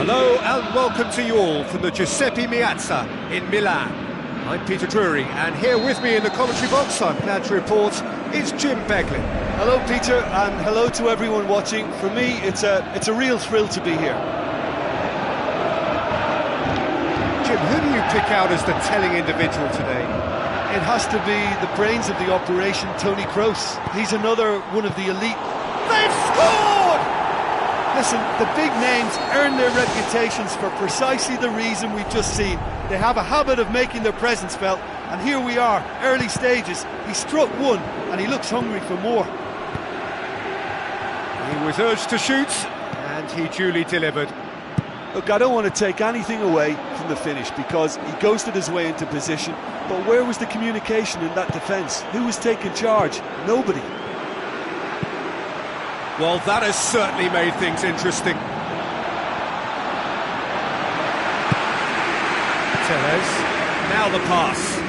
Hello and welcome to you all from the Giuseppe Meazza in Milan. I'm Peter Drury, and here with me in the commentary box, I'm glad to report, is Jim Beglin. Hello Peter, and hello to everyone watching. For me, it's a real thrill to be here. Jim, who do you pick out as the telling individual today? It has to be the brains of the operation, Toni Kroos. He's another one of the elite. They've scored! Listen, the big names earn their reputations for precisely the reason we've just seen. They have a habit of making their presence felt, and here we are, early stages. He struck one, and he looks hungry for more. He was urged to shoot, and he duly delivered. Look, I don't want to take anything away from the finish, because he ghosted his way into position, but where was the communication in that defence? Who was taking charge? Nobody. Well, that has certainly made things interesting. Tevez, now the pass.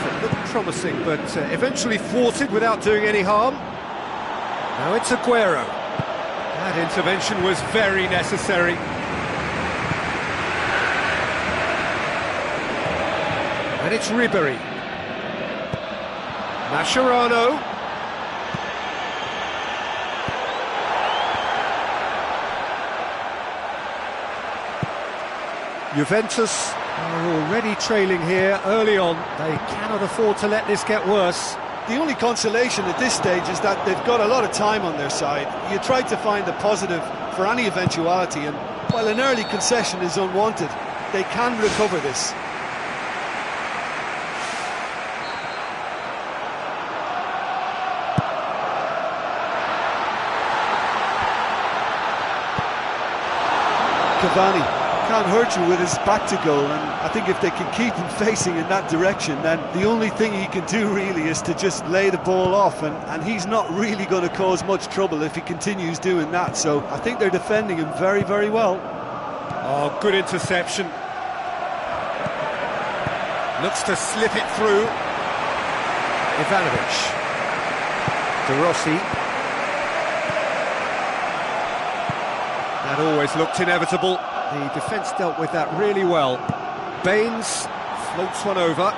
It looked promising, but eventually thwarted without doing any harm. Now it's Aguero. That intervention was very necessary. And it's Ribery. Mascherano. Juventus are already trailing here early on. They cannot afford to let this get worse. The only consolation at this stage is that they've got a lot of time on their side. You try to find a positive for any eventuality, and while an early concession is unwanted, they can recover this. Cavani can't hurt you with his back to goal, and I think if they can keep him facing in that direction, then the only thing he can do really is to just lay the ball off, and he's not really going to cause much trouble if he continues doing that. So I think they're defending him very, very well. Oh, good interception. Looks to slip it through. Ivanovic. De Rossi. That always looked inevitable. The defence dealt with that really well. Baines floats one over.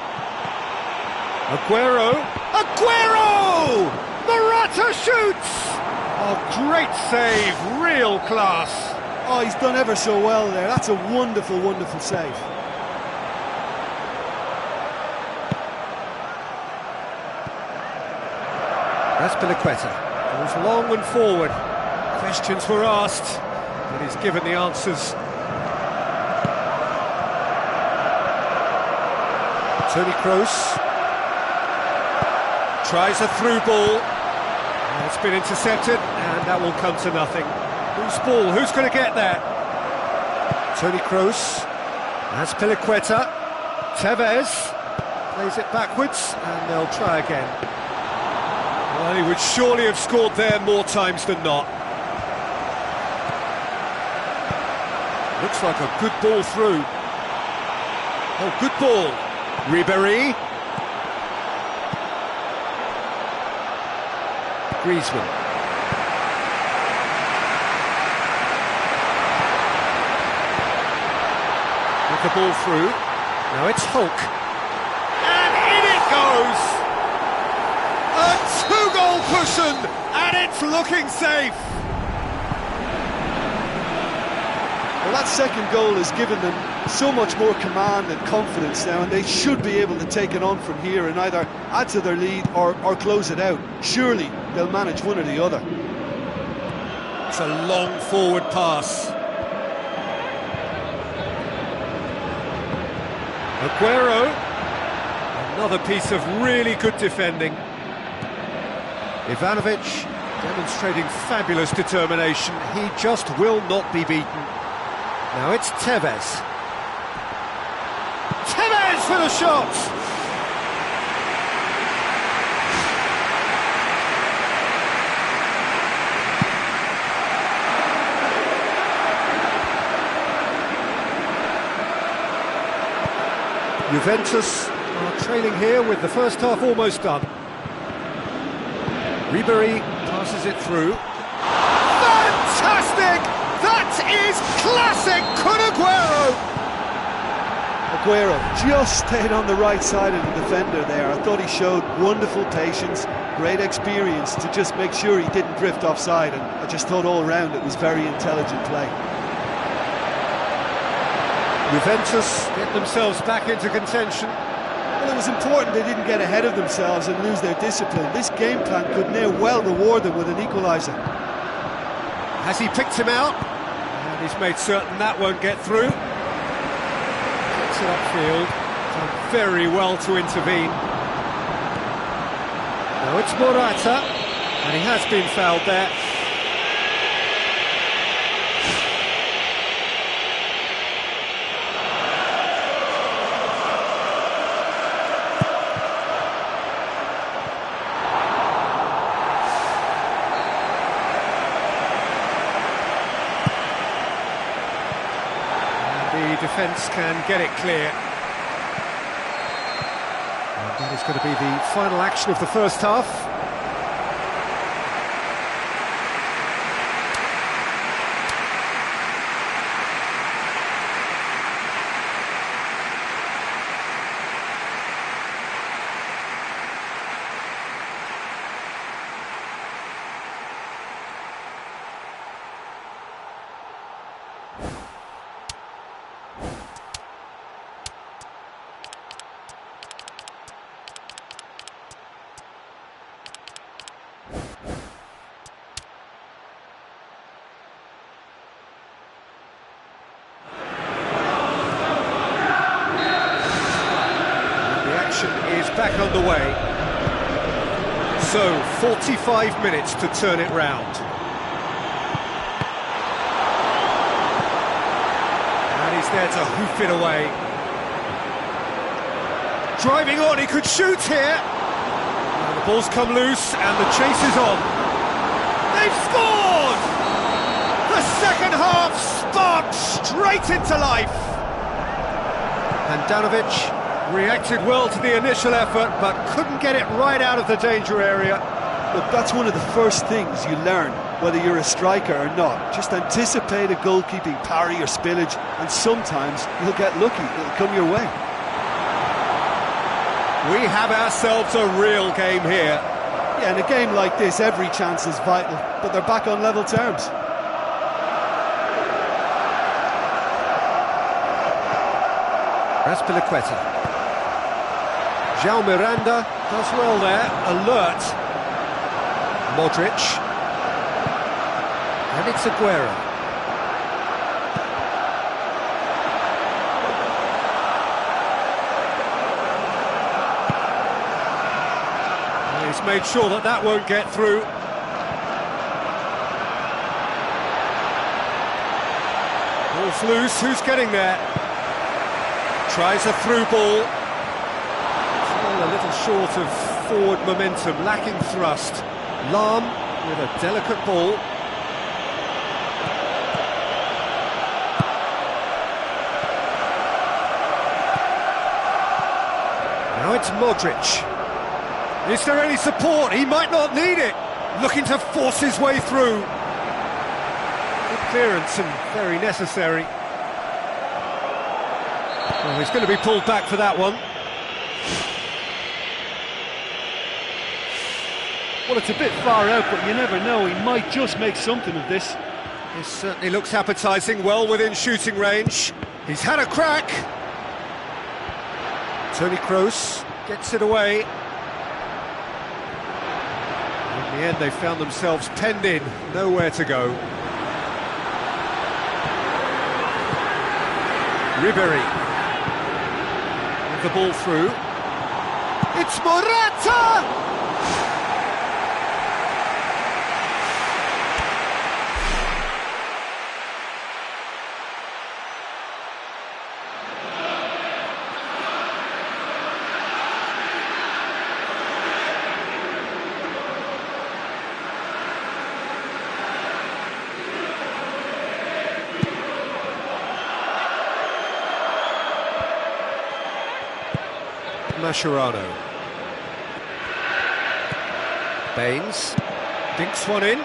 Aguero! Aguero! Morata shoots! Oh, great save, real class. Oh, he's done ever so well there. That's a wonderful, wonderful save. That's Piliqueta. Goes long and forward. Questions were asked, but he's given the answers. Toni Kroos tries a through ball. It's been intercepted, and that will come to nothing. Whose ball? Who's going to get there? Toni Kroos. That's Piliqueta. Tevez plays it backwards, and they'll try again. Well, he would surely have scored there more times than not. Looks like a good ball through. Oh, good ball. Ribery. Griezmann. With the ball through. Now it's Hulk. And in it goes! A two-goal cushion, and it's looking safe! Well, that second goal has given them so much more command and confidence now, and they should be able to take it on from here and either add to their lead or close it out. Surely they'll manage one or the other. It's a long forward pass. Aguero. Another piece of really good defending. Ivanovic demonstrating fabulous determination. He just will not be beaten. Now it's Tevez. Tevez for the shot! Juventus are trailing here with the first half almost done. Ribery passes it through. Fantastic! is classic Kun Aguero just stayed on the right side of the defender there. I thought he showed wonderful patience, great experience to just make sure he didn't drift offside, and I just thought all round it was very intelligent play. Juventus get themselves back into contention. Well, it was important they didn't get ahead of themselves and lose their discipline. This game plan could now well reward them with an equaliser. Has he picked him out? And he's made certain that won't get through. Gets it upfield. Done very well to intervene. Now it's Morata, and he has been fouled there. The defence can get it clear. And that is going to be the final action of the first half. Is back underway. So 45 minutes to turn it round. And he's there to hoof it away. Driving on, he could shoot here. And the ball's come loose and the chase is on. They've scored! The second half sparked straight into life. Handanovic reacted well to the initial effort, but couldn't get it right out of the danger area. Look, that's one of the first things you learn, whether you're a striker or not. Just anticipate a goalkeeping parry or spillage, and sometimes you'll get lucky, it'll come your way. We have ourselves a real game here. Yeah, in a game like this, every chance is vital, but they're back on level terms. Piliqueta. João Miranda does well there, alert. Modric. And it's Aguero. And he's made sure that that won't get through. Ball's loose, who's getting there? Tries a through ball. A little short of forward momentum, lacking thrust. Lahm with a delicate ball. Now it's Modric. Is there any support? He might not need it. Looking to force his way through. Good clearance and very necessary. Well, he's going to be pulled back for that one. Well, it's a bit far out, but you never know, he might just make something of this. This certainly looks appetising, well within shooting range. He's had a crack. Toni Kroos gets it away. In the end, they found themselves penned in, nowhere to go. Ribéry with the ball through. It's Morata! Mascherano. Baines dinks one in.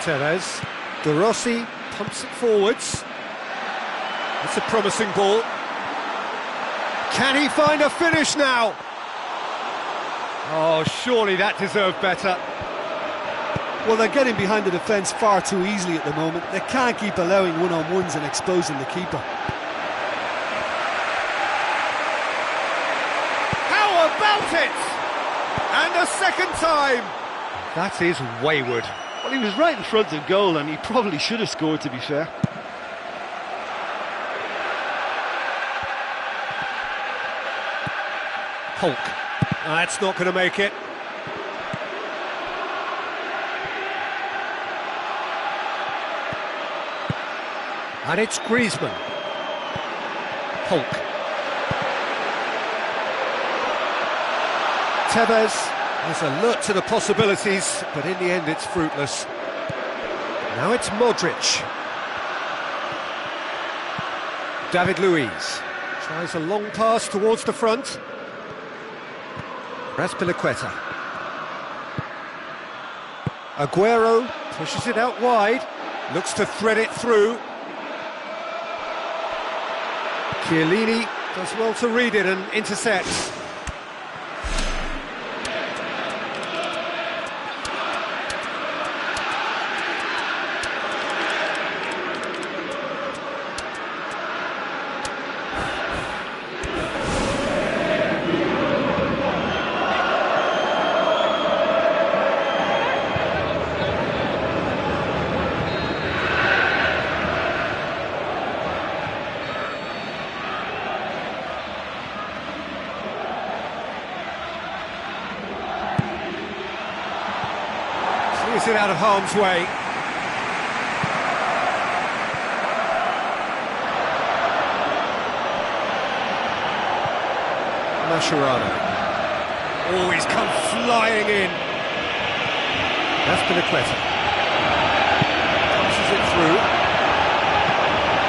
Tevez. De Rossi pumps it forwards. It's a promising ball. Can he find a finish now? Oh, surely that deserved better. Well, they're getting behind the defence far too easily at the moment. They can't keep allowing one-on-ones and exposing the keeper. How about it? And a second time. That is wayward. Well, he was right in front of goal and he probably should have scored, to be fair. Hulk. That's not going to make it. And it's Griezmann. Hulk. Tevez is alert to the possibilities, but in the end it's fruitless. Now it's Modric. David Luiz tries a long pass towards the front. Raspilicueta. Aguero pushes it out wide, looks to thread it through. Chiellini does well to read it and intercepts. Is it out of harm's way? Mascherano. Oh, he's come flying in. That's Piliqueta. Passes it through.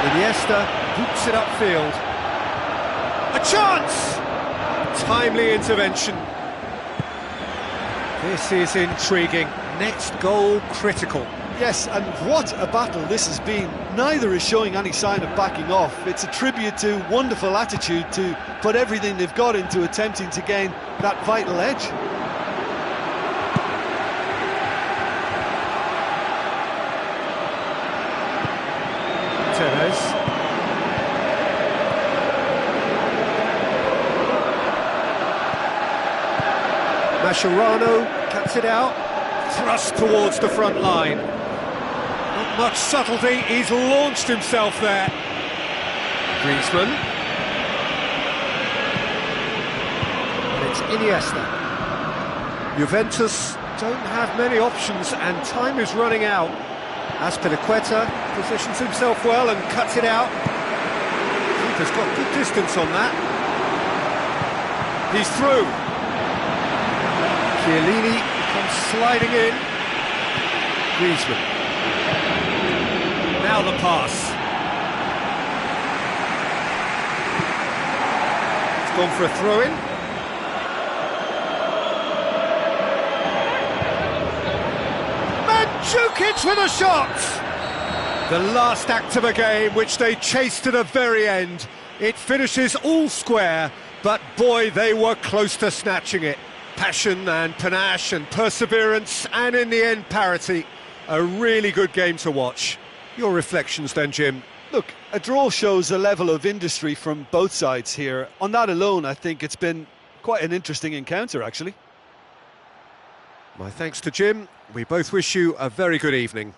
Iniesta boots it upfield. A chance! Timely intervention. This is intriguing. Next goal critical. Yes, and what a battle this has been. Neither is showing any sign of backing off. It's a tribute to wonderful attitude to put everything they've got into attempting to gain that vital edge. Tevez. Mascherano cuts it out. Thrust towards the front line. Not much subtlety, he's launched himself there. Griezmann. And it's Iniesta. Juventus don't have many options and time is running out. Azpilicueta positions himself well and cuts it out. Keeper's got good distance on that. He's through. Chiellini comes sliding in. Griezmann. Now the pass. It's gone for a throw-in. Mandzukic with a shot! The last act of a game which they chased to the very end. It finishes all square, but boy, they were close to snatching it. Passion and panache and perseverance, and in the end parity. A really good game to watch. Your reflections then, Jim? Look, a draw shows a level of industry from both sides here. On that alone, I think it's been quite an interesting encounter, actually. My thanks to Jim. We both wish you a very good evening.